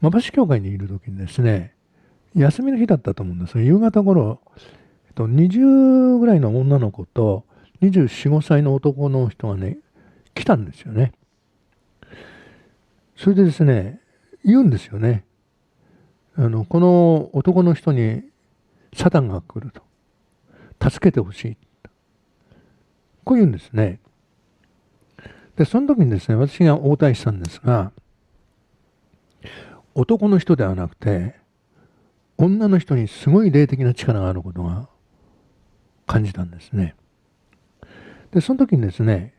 馬橋教会にいる時にですね、休みの日だったと思うんですが、夕方頃、20ぐらいの女の子と24、5歳の男の人がね、来たんですよね。それでですね、言うんですよね。この男の人にサタンが来ると。助けてほしい。こう言うんですね。で、その時にですね、私が応対したんですが、男の人ではなくて、女の人にすごい霊的な力があることが感じたんですね。で、その時にですね、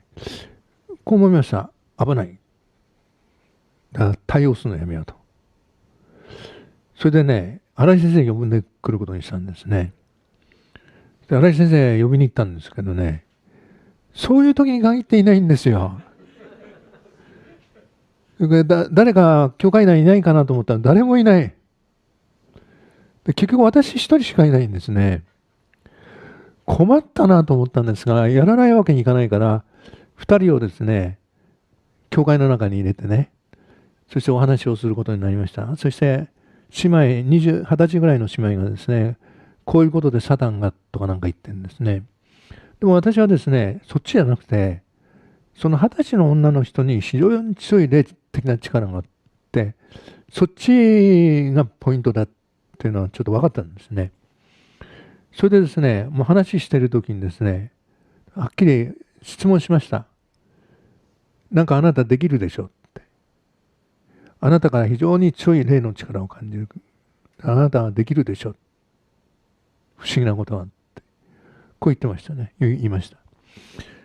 こう思いました。危ない。だから対応するのやめようと。それでね、新井先生呼んでくることにしたんですね。で、新井先生呼びに行ったんですけどね、そういう時に限っていないんですよ。誰か教会内にいないかなと思ったら誰もいない。で、結局私一人しかいないんですね。困ったなと思ったんですが、やらないわけにいかないから、二人をですね、教会の中に入れてね、そしてお話をすることになりました。そして、姉妹、20歳ぐらいの姉妹がですね、こういうことでサタンがとかなんか言ってるんですね。でも私はですね、そっちじゃなくて、その20歳の女の人に非常に強い霊的な力があって、そっちがポイントだっていうのはちょっと分かったんですね。それでですね、もう話してる時にですね、はっきり質問しました。なんかあなたできるでしょって。あなたから非常に強い霊の力を感じる。あなたはできるでしょ。不思議なことは。こう言ってましたね。言いました。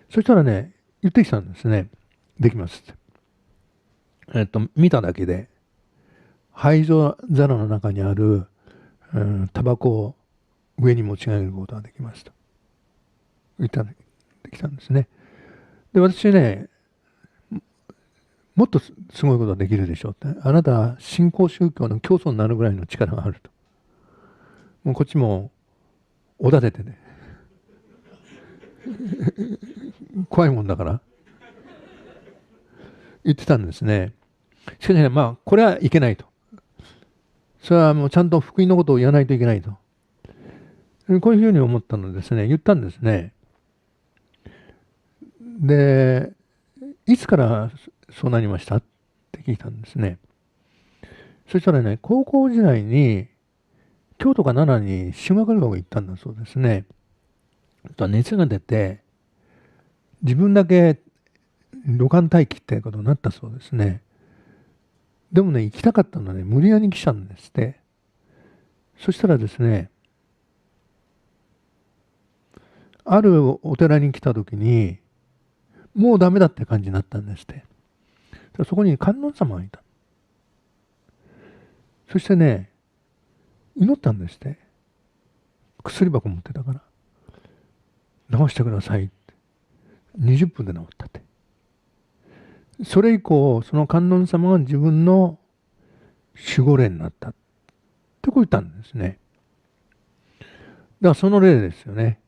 そしたらね、言ってきたんですね。できますって。見ただけで、灰皿の中にある、タバコを上に持ち上げることができますと。言ったできたんですね。で、私ね、もっとすごいことができるでしょうって。あなたは新興宗教の教祖になるぐらいの力があると。もうこっちもおだててね、怖いもんだから言ってたんですね。しかしね、まあ、これはいけないと。それはもうちゃんと福音のことを言わないといけないと。こういうふうに思ったのですね、言ったんですね。で、いつからそうなりましたって聞いたんですね。そしたらね、高校時代に京都か奈良に修学旅行行ったんだそうですね。熱が出て、自分だけ旅館待機ってことになったそうですね。でもね、行きたかったのね、無理やり来たんですって。そしたらですね、あるお寺に来た時に、もうダメだって感じになったんですって。そこに観音様がいた。そしてね、祈ったんですって。薬箱持ってたから。治してくださいって。20分で治ったって。それ以降、その観音様が自分の守護霊になったってこう言ったんですね。だからその例ですよね。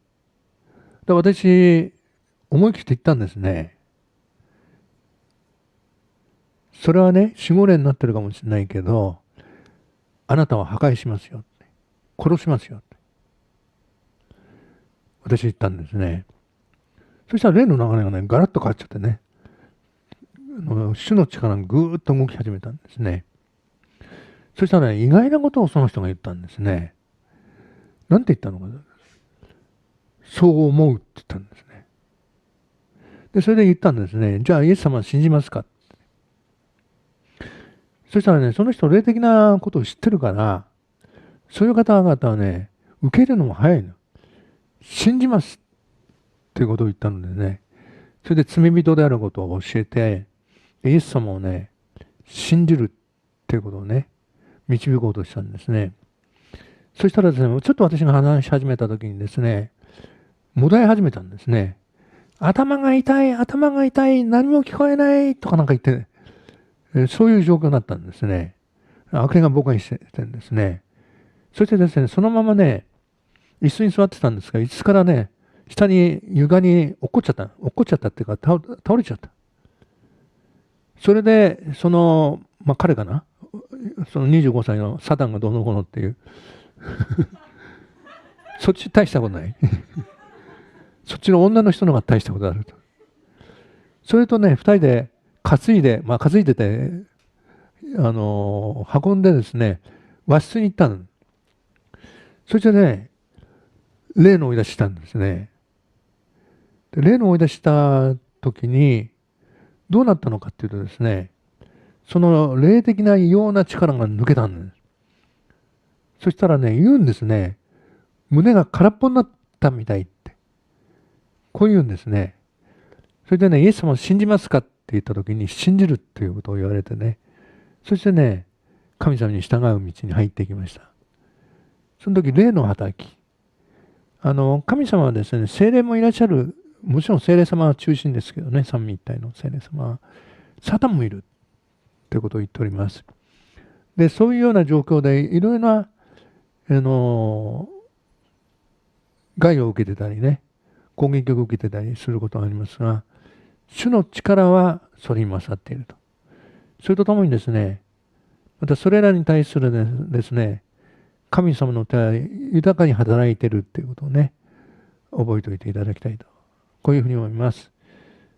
だから私、思い切って言ったんですね。それはね、守護霊になってるかもしれないけど、あなたは破壊しますよ。殺しますよ。私言ったんですね。そしたら例の流れがね、ガラッと変わっちゃってね、主の力がぐーっと動き始めたんですね。そしたらね、意外なことをその人が言ったんですね。なんて言ったのかな。そう思うって言ったんですね。で、それで言ったんですね。じゃあイエス様は信じますか。そしたらね、その人霊的なことを知ってるから、そういう方々はね、受け入れるのも早いの。信じますっていうことを言ったのでね、それで罪人であることを教えて、イエス様をね、信じるっていうことをね、導こうとしたんですね。そしたらですね、ちょっと私が話し始めた時にですね、もだえ始めたんですね。頭が痛い、頭が痛い、何も聞こえないとかなんか言って、そういう状況になったんですね。悪霊が僕にしてるんですね。そしてですね、そのままね、椅子に座ってたんですが、椅子からね、下に床に落っこっちゃった。落っこっちゃったっていうか、倒れちゃった。それで、彼かなその25歳のサタンがどうのこうのっていう、そっち大したことない。そっちの女の人の方が大したことあると。それとね、2人で担いで、担いでて、運んでですね、和室に行ったの。そしてね、例の追い出ししたんですね。で例の追い出した時に、どうなったのかっていうとですね、その霊的な異様な力が抜けたんです。そしたらね、言うんですね。胸が空っぽになったみたいって。こう言うんですね。それでね、イエス様を信じますかって言った時に、信じるっていうことを言われてね。そしてね、神様に従う道に入っていきました。その時、霊の働き。神様はですね、聖霊もいらっしゃる。もちろん聖霊様は中心ですけどね、三位一体の聖霊様は。サタンもいるということを言っております。で、そういうような状況で、いろいろな、害を受けてたりね、攻撃を受けてたりすることがありますが、主の力はそれに勝っていると。それとともにですね、またそれらに対するですね、神様の手は豊かに働いているっていうことをね、覚えておいていただきたいと。こういうふうに思います。